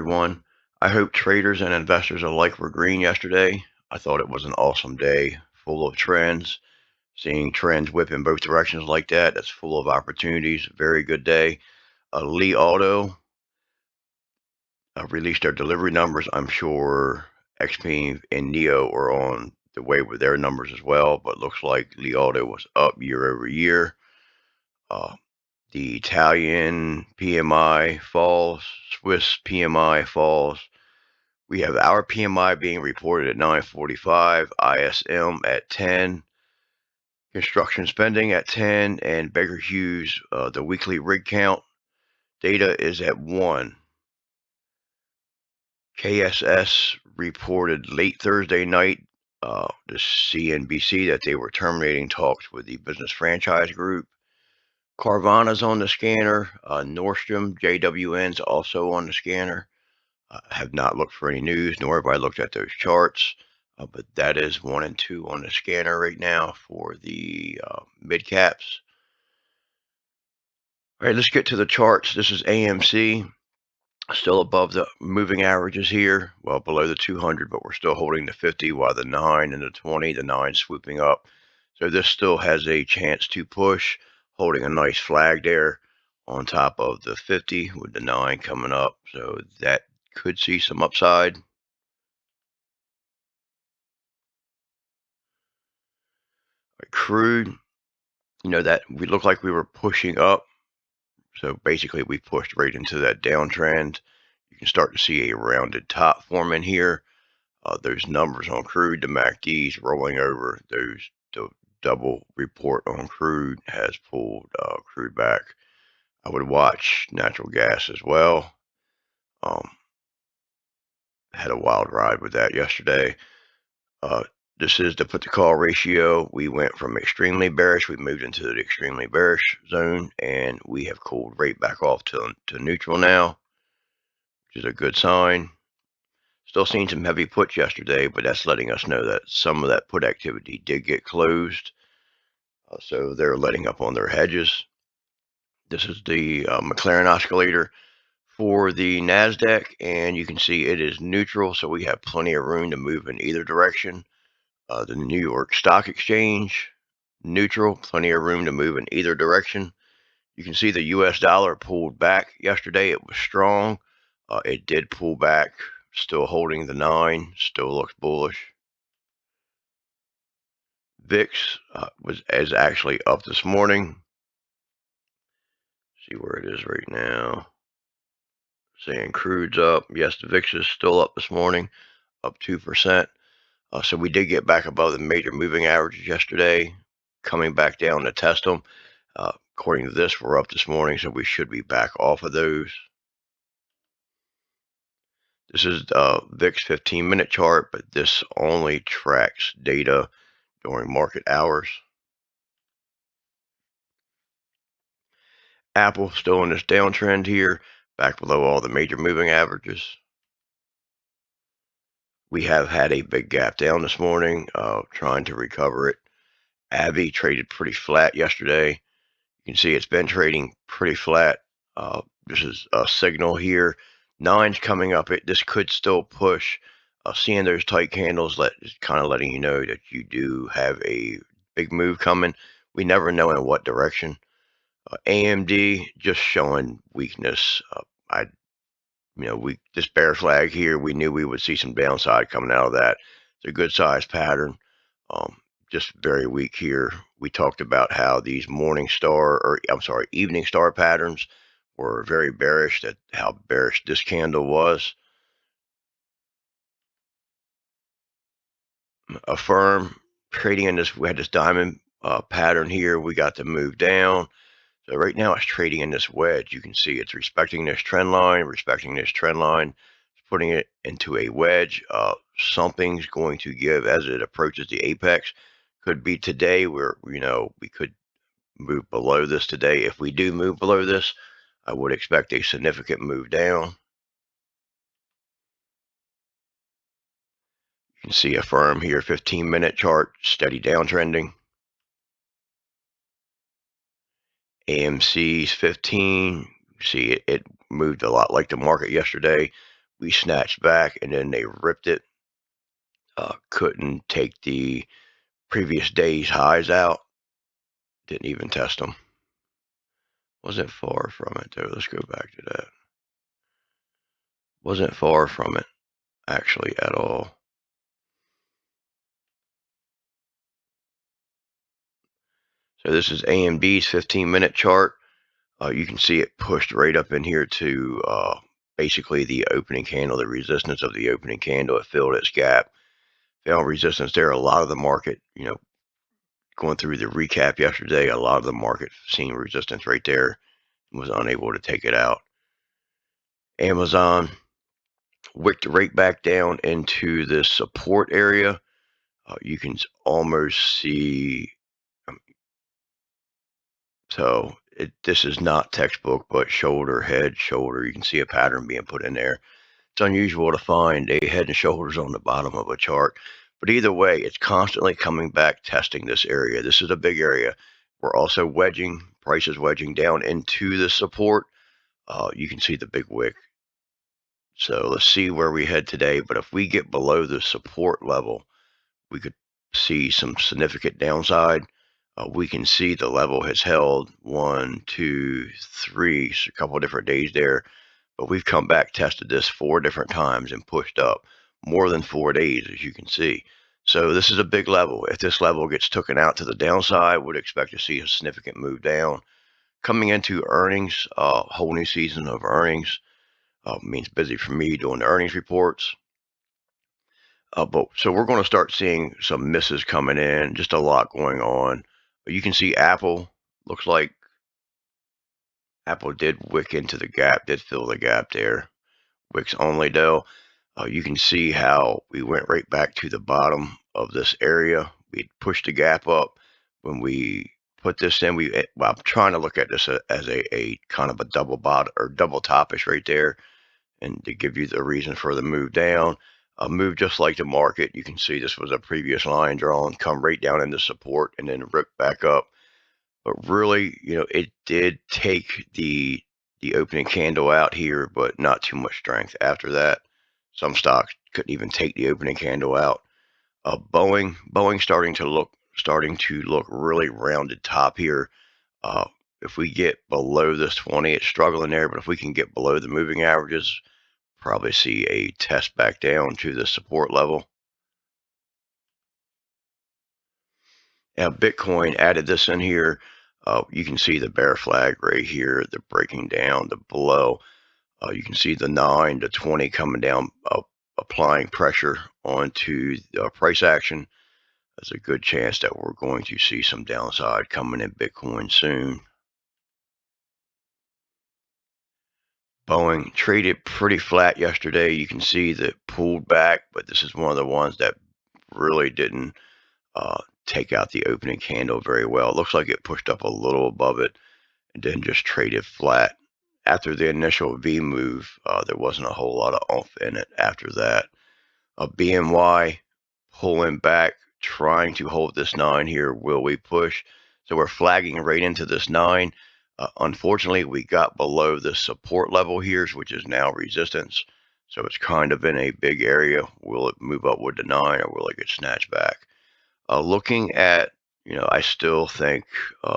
everyone. I hope traders and investors alike were green yesterday. I thought it was an awesome day, full of trends. Seeing trends whip in both directions like that, that's full of opportunities. Very good day. Lee Auto released their delivery numbers. I'm sure XP and Neo are on the way with their numbers as well, but looks like Lee Auto was up year over year. The Italian PMI falls, Swiss PMI falls. We have our PMI being reported at 945, ISM at 10, construction spending at 10, and Baker Hughes, the weekly rig count data is at 1. KSS reported late Thursday night to CNBC that they were terminating talks with the Business Franchise Group. Carvana's on the scanner. Nordstrom, JWN's also on the scanner. Have not looked for any news, nor have I looked at those charts. But that is 1 and 2 on the scanner right now for the mid caps. All right, let's get to the charts. This is AMC, still above the moving averages here, well below the 200, but we're still holding the 50, while the 9 and the 20, the 9 swooping up. So this still has a chance to push, holding a nice flag there on top of the 50 with the 9 coming up. So that could see some upside. Crude, that we look like we were pushing up. So basically we pushed right into that downtrend. You can start to see a rounded top forming here. Those numbers on crude, the MACD's rolling over. The double report on crude has pulled crude back. I would watch natural gas as well. Had a wild ride with that yesterday. This is the put to call ratio. We went from extremely bearish, we moved into the extremely bearish zone, and we have cooled right back off to neutral now, which is a good sign. Still seeing some heavy puts yesterday, but that's letting us know that some of that put activity did get closed. So they're letting up on their hedges. This is the McLaren oscillator for the NASDAQ, and you can see it is neutral, so we have plenty of room to move in either direction. The New York Stock Exchange, neutral, plenty of room to move in either direction. You can see the US dollar pulled back yesterday. It was strong. It did pull back, still holding the 9, still looks bullish. VIX is actually up this morning. See where it is right now. Saying crude's up. Yes, the VIX is still up this morning, up 2%. So we did get back above the major moving averages yesterday, coming back down to test them. According to this, we're up this morning, so we should be back off of those. This is the VIX 15-minute chart, but this only tracks data during market hours. Apple still in this downtrend here, back below all the major moving averages. We have had a big gap down this morning, trying to recover it. Avi traded pretty flat yesterday. You can see it's been trading pretty flat. This is a signal here. 9's coming up. This could still push. Seeing those tight candles is kind of letting you know that you do have a big move coming. We never know in what direction. AMD just showing weakness. This bear flag here, we knew we would see some downside coming out of that. It's a good size pattern. Just very weak here. We talked about how these evening star patterns were very bearish, how bearish this candle was. Affirm trading in this, we had this diamond pattern here. We got to move down. So right now it's trading in this wedge. You can see it's respecting this trend line, it's putting it into a wedge. Something's going to give as it approaches the apex. Could be today where, we could move below this today. If we do move below this, I would expect a significant move down. You can see Affirm here, 15-minute chart, steady downtrending. AMC's 15, see it moved a lot like the market yesterday. we snatched back, and then they ripped it. Couldn't take the previous day's highs out. Didn't even test them. Wasn't far from it though. Let's go back to that. Wasn't far from it actually at all. So this is AMD's 15-minute chart. You can see it pushed right up in here to basically the opening candle, the resistance of the opening candle. It filled its gap, found resistance there. A lot of the market, going through the recap yesterday, a lot of the market seeing resistance right there and was unable to take it out. Amazon wicked right back down into this support area. You can almost see, so this is not textbook, but shoulder, head, shoulder. You can see a pattern being put in there. It's unusual to find a head and shoulders on the bottom of a chart, but either way, it's constantly coming back, testing this area. This is a big area. We're also wedging, prices wedging down into the support. You can see the big wick. So let's see where we head today. But if we get below the support level, we could see some significant downside. We can see the level has held 1, 2, 3, a couple of different days there. But we've come back, tested this 4 different times and pushed up more than 4 days, as you can see. So this is a big level. If this level gets taken out to the downside, would expect to see a significant move down. Coming into earnings, whole new season of earnings means busy for me doing the earnings reports. But so we're going to start seeing some misses coming in, just a lot going on. But you can see Apple looks like Apple did wick into the gap, did fill the gap there. Wicks only though. You can see how we went right back to the bottom of this area. We pushed the gap up when we put this in. I'm trying to look at this as a kind of a double bottom or double topish right there, and to give you the reason for the move down. Move just like the market. You can see this was a previous line drawn, come right down into support, and then rip back up. But really, it did take the opening candle out here, but not too much strength. After that, some stocks couldn't even take the opening candle out. Boeing starting to look really rounded top here. If we get below this 20, it's struggling there, but if we can get below the moving averages, probably see a test back down to the support level. Now, Bitcoin added this in here. You can see the bear flag right here, the breaking down, the below. You can see the 9 to 20 coming down, applying pressure onto price action. There's a good chance that we're going to see some downside coming in Bitcoin soon. Boeing traded pretty flat yesterday. You can see that pulled back, but this is one of the ones that really didn't take out the opening candle very well. It looks like it pushed up a little above it and then just traded flat. After the initial V move, there wasn't a whole lot of oomph in it after that. BMY pulling back, trying to hold this 9 here. Will we push? So we're flagging right into this 9. Unfortunately, we got below the support level here, which is now resistance. So it's kind of in a big area. Will it move up with the 9 or will it get snatched back? Looking at, I still think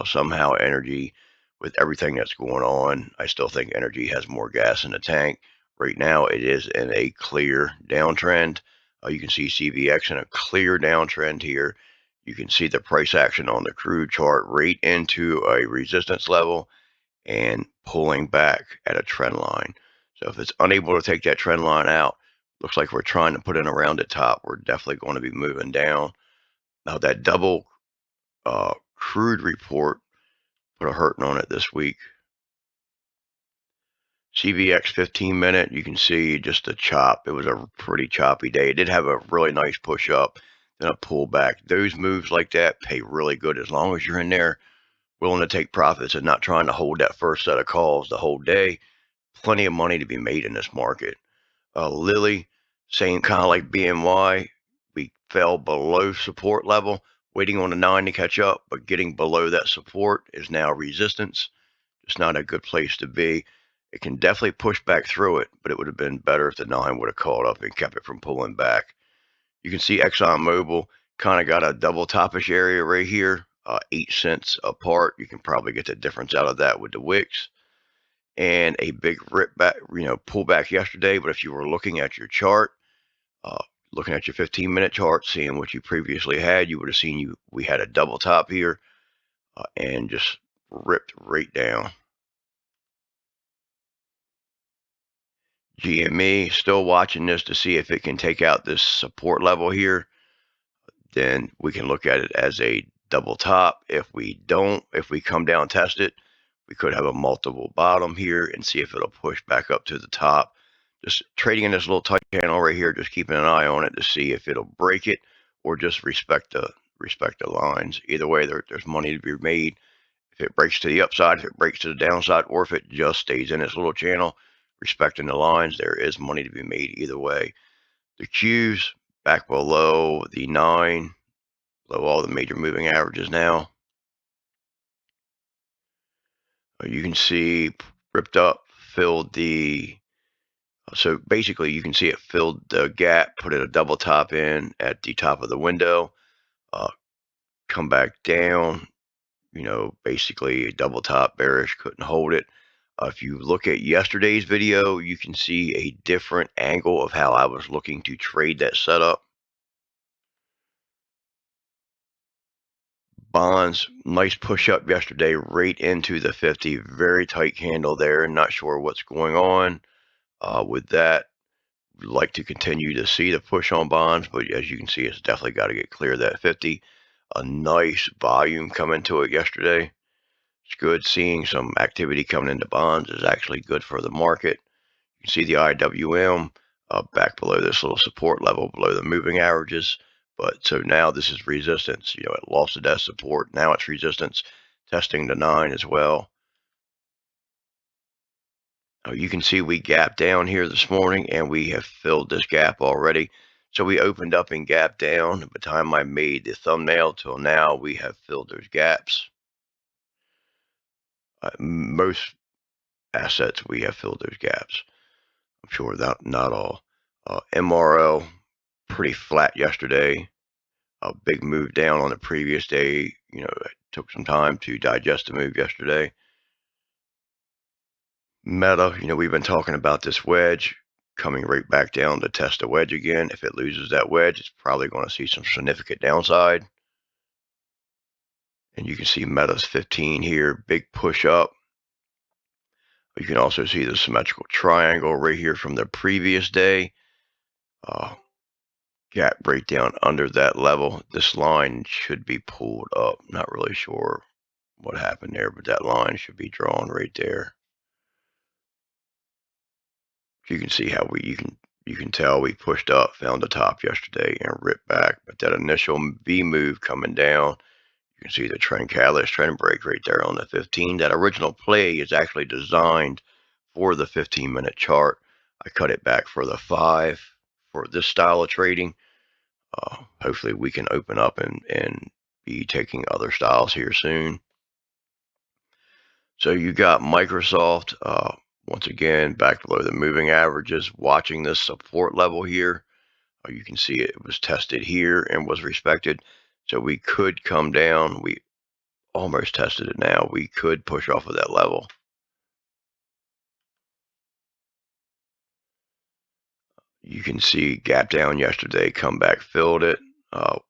somehow energy, with everything that's going on, I still think energy has more gas in the tank. Right now, it is in a clear downtrend. You can see CVX in a clear downtrend here. You can see the price action on the crude chart right into a resistance level and pulling back at a trend line. So if it's unable to take that trend line out, looks like we're trying to put in around the top. We're definitely going to be moving down. Now that double crude report put a hurting on it this week. CVX 15-minute, you can see just a chop. It was a pretty choppy day. It did have a really nice push up, then a pull back. Those moves like that pay really good as long as you're in there willing to take profits and not trying to hold that first set of calls the whole day. Plenty of money to be made in this market. Lilly, same kind of like BMY. We fell below support level, waiting on the 9 to catch up, but getting below that support is now resistance. It's not a good place to be. It can definitely push back through it, but it would have been better if the 9 would have caught up and kept it from pulling back. You can see ExxonMobil kind of got a double topish area right here, 8 cents apart. You can probably get the difference out of that with the wicks and a big rip back, pull back yesterday. But if you were looking at your chart, uh, looking at your 15-minute chart, seeing what you previously had, you would have seen we had a double top here and just ripped right down. GME still watching this to see if it can take out this support level here. Then we can look at it as a double top. If we come down test it, we could have a multiple bottom here and see if it'll push back up to the top. Just trading in this little tight channel right here, just keeping an eye on it to see if it'll break it or just respect the lines. Either way, there's money to be made. If it breaks to the upside, if it breaks to the downside, or if it just stays in its little channel, respecting the lines, there is money to be made either way. The Qs back below the 9, below all the major moving averages now. You can see ripped up, filled the, so basically you can see it filled the gap, put it a double top in at the top of the window, come back down, basically a double top bearish, couldn't hold it. If you look at yesterday's video, you can see a different angle of how I was looking to trade that setup. Bonds, nice push up yesterday right into the 50. Very tight candle there. Not sure what's going on with that. We'd like to continue to see the push on bonds, but as you can see, it's definitely got to get clear of that 50. A nice volume coming to it yesterday. It's good. Seeing some activity coming into bonds is actually good for the market. You can see the IWM back below this little support level, below the moving averages. But so now this is resistance. It lost that support. Now it's resistance, testing the 9 as well. You can see we gapped down here this morning, and we have filled this gap already. So we opened up and gapped down. By the time I made the thumbnail till now, we have filled those gaps. Most assets, we have filled those gaps. I'm sure that not all. MRO, pretty flat yesterday. A big move down on the previous day. It took some time to digest the move yesterday. Meta, we've been talking about this wedge coming right back down to test the wedge again. If it loses that wedge, it's probably going to see some significant downside. And you can see Meta's 15 here, big push up. You can also see the symmetrical triangle right here from the previous day. Gap breakdown under that level. This line should be pulled up. Not really sure what happened there, but that line should be drawn right there. You can see how you can tell we pushed up, found the top yesterday, and ripped back. But that initial V move coming down, you can see the trend catalyst, trend break right there on the 15. That original play is actually designed for the 15-minute chart. I cut it back for the 5 for this style of trading. Hopefully we can open up and be taking other styles here soon. So you got Microsoft, once again, back below the moving averages, watching this support level here. You can see it was tested here and was respected. So we could come down. We almost tested it now. We could push off of that level. You can see gap down yesterday, come back, filled it.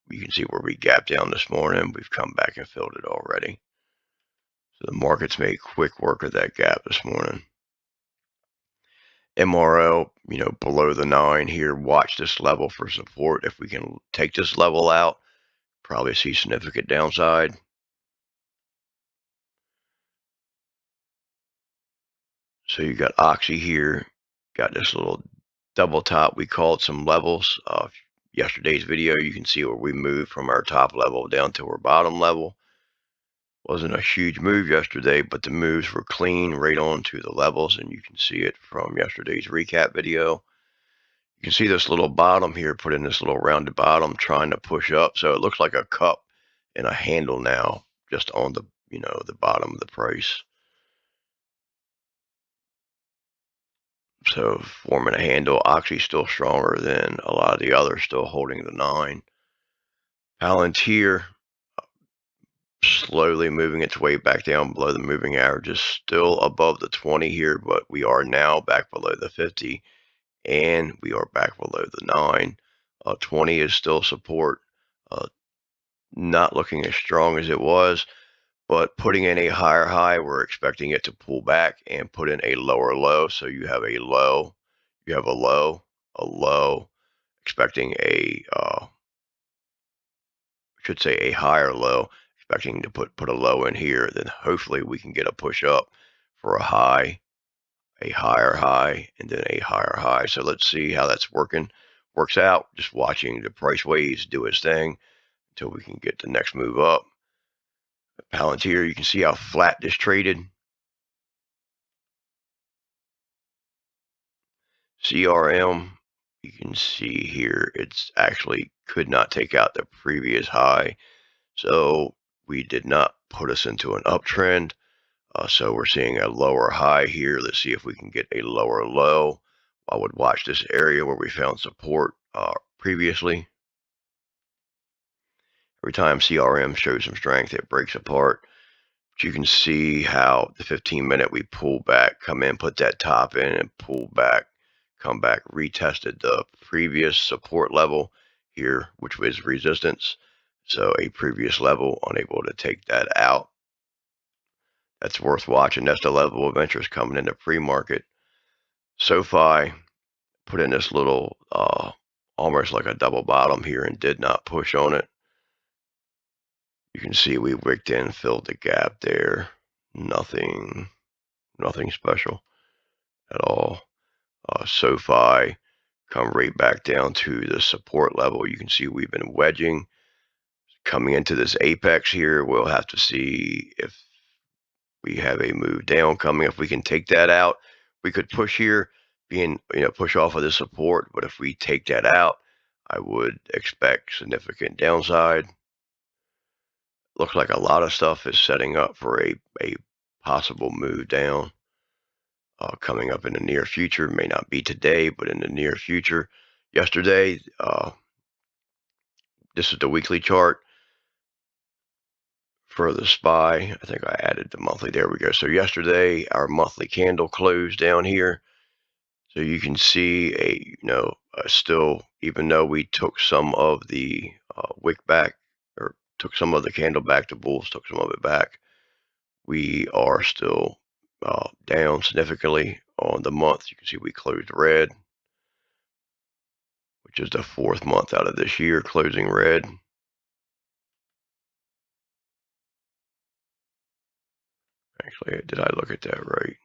You can see where we gapped down this morning. We've come back and filled it already. So the market's made quick work of that gap this morning. MRL, below the 9 here. Watch this level for support. If we can take this level out, probably see significant downside. So you got Oxy here. Got this little double top. We called some levels. Yesterday's video, you can see where we moved from our top level down to our bottom level. Wasn't a huge move yesterday, but the moves were clean right on to the levels, and you can see it from yesterday's recap video. You can see this little bottom here, put in this little rounded bottom, trying to push up. So it looks like a cup and a handle now, just on the, the bottom of the price. So forming a handle, Oxy still stronger than a lot of the others, still holding the 9. Palantir slowly moving its way back down below the moving averages, still above the 20 here, but we are now back below the 50, and we are back below the 9. 20 is still support, uh, not looking as strong as it was, but putting in a higher high, we're expecting it to pull back and put in a lower low. So you have a low, you have a low, expecting a should say a higher low, expecting to put a low in here. Then hopefully we can get a push up for a high, a higher high, and then a higher high. So let's see how that's works out. Just watching the price waves do its thing until we can get the next move up. Palantir, you can see how flat this traded. CRM, you can see here, it's actually could not take out the previous high. So we did not put us into an uptrend. So we're seeing a lower high here. Let's see if we can get a lower low. I would watch this area where we found support previously. Every time CRM shows some strength, it breaks apart. But you can see how the 15-minute we pull back, come in, put that top in, and pull back, come back, retested the previous support level here, which was resistance. So a previous level, unable to take that out. That's worth watching. That's the level of interest coming into pre-market. SOFI put in this little, almost like a double bottom here and did not push on it. You can see we wicked in, filled the gap there. Nothing special at all. SOFI come right back down to the support level. You can see we've been wedging. Coming into this apex here, we'll have to see if we have a move down coming. If we can take that out, we could push here, push off of the support. But if we take that out, I would expect significant downside. Looks like a lot of stuff is setting up for a possible move down coming up in the near future. May not be today, but in the near future. Yesterday, this is the weekly chart for the SPY. I think I added the monthly. There we go. So yesterday, our monthly candle closed down here. So you can see still, even though we took some of the wick back, or took some of the candle back, the bulls took some of it back, we are still down significantly on the month. You can see we closed red, which is the 4th month out of this year closing red. Actually, did I look at that right?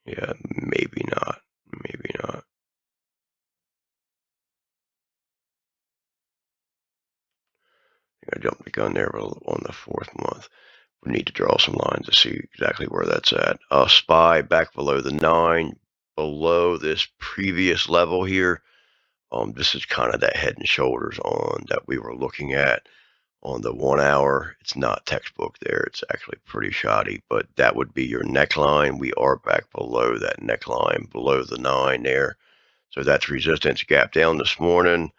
Yeah, maybe not. Maybe not. I think I jumped the gun there on the 4th month. We need to draw some lines to see exactly where that's at. SPY back below the 9, below this previous level here. This is kind of that head and shoulders on that we were looking at on the 1 hour. It's not textbook there. It's actually pretty shoddy, but that would be your neckline. We are back below that neckline, below the 9 there. So that's resistance. Gap down this morning.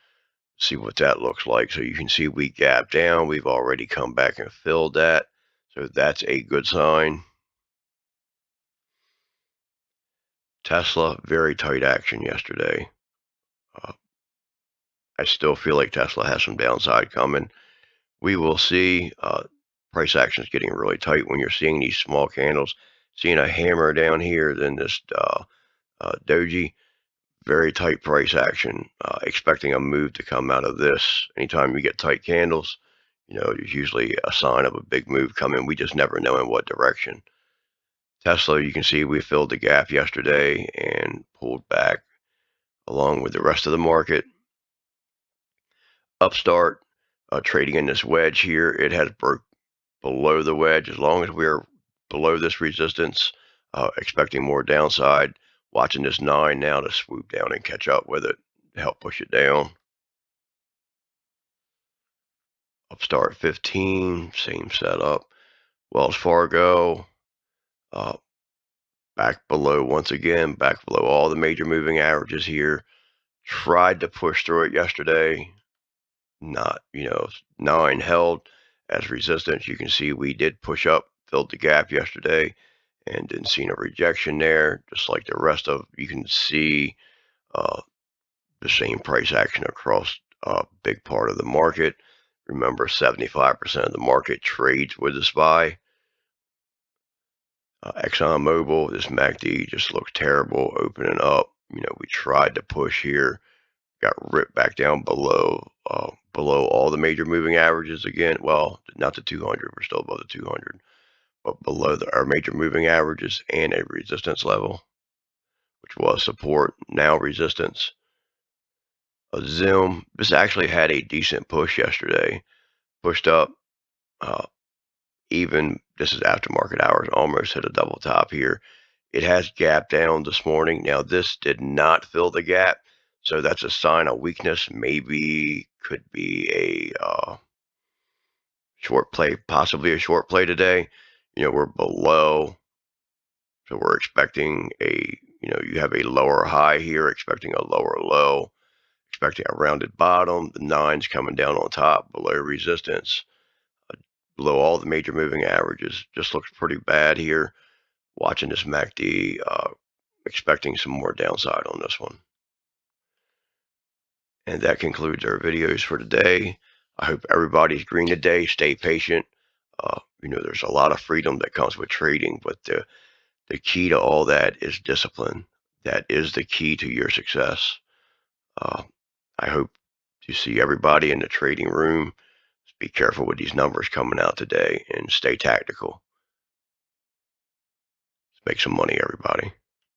See what that looks like. So you can see we gap down. We've already come back and filled that. So that's a good sign. Tesla, very tight action yesterday. I still feel like Tesla has some downside coming. We will see. Price action is getting really tight when you're seeing these small candles. Seeing a hammer down here, then this doji, very tight price action. Expecting a move to come out of this. Anytime you get tight candles, there's usually a sign of a big move coming. We just never know in what direction. Tesla, you can see we filled the gap yesterday and pulled back along with the rest of the market. Upstart, trading in this wedge here. It has broke below the wedge. As long as we're below this resistance, expecting more downside. Watching this 9 now to swoop down and catch up with it to help push it down. Upstart 15, same setup. Wells Fargo, back below once again, back below all the major moving averages here. Tried to push through it yesterday. Not, 9 held as resistance. You can see we did push up, filled the gap yesterday, and didn't see no rejection there. Just like the rest of, you can see uh, the same price action across a big part of the market. Remember, 75% of the market trades with the SPY. ExxonMobil, this MACD just looks terrible opening up. We tried to push here, got ripped back down below all the major moving averages again. Well, not the 200, we're still above the 200, but below our major moving averages and a resistance level, which was support, now resistance. Zim, this actually had a decent push yesterday, pushed up, even, this is after market hours, almost hit a double top here. It has gapped down this morning. Now, this did not fill the gap, so that's a sign of weakness. Maybe could be a short play, possibly a short play today. We're below, so we're expecting you have a lower high here, expecting a lower low, expecting a rounded bottom. The 9's coming down on top, below resistance, below all the major moving averages. Just looks pretty bad here. Watching this MACD, expecting some more downside on this one. And that concludes our videos for today. I hope everybody's green today. Stay patient. There's a lot of freedom that comes with trading, but the key to all that is discipline. That is the key to your success. I hope to see everybody in the trading room. Be careful with these numbers coming out today and stay tactical. Let's make some money, everybody.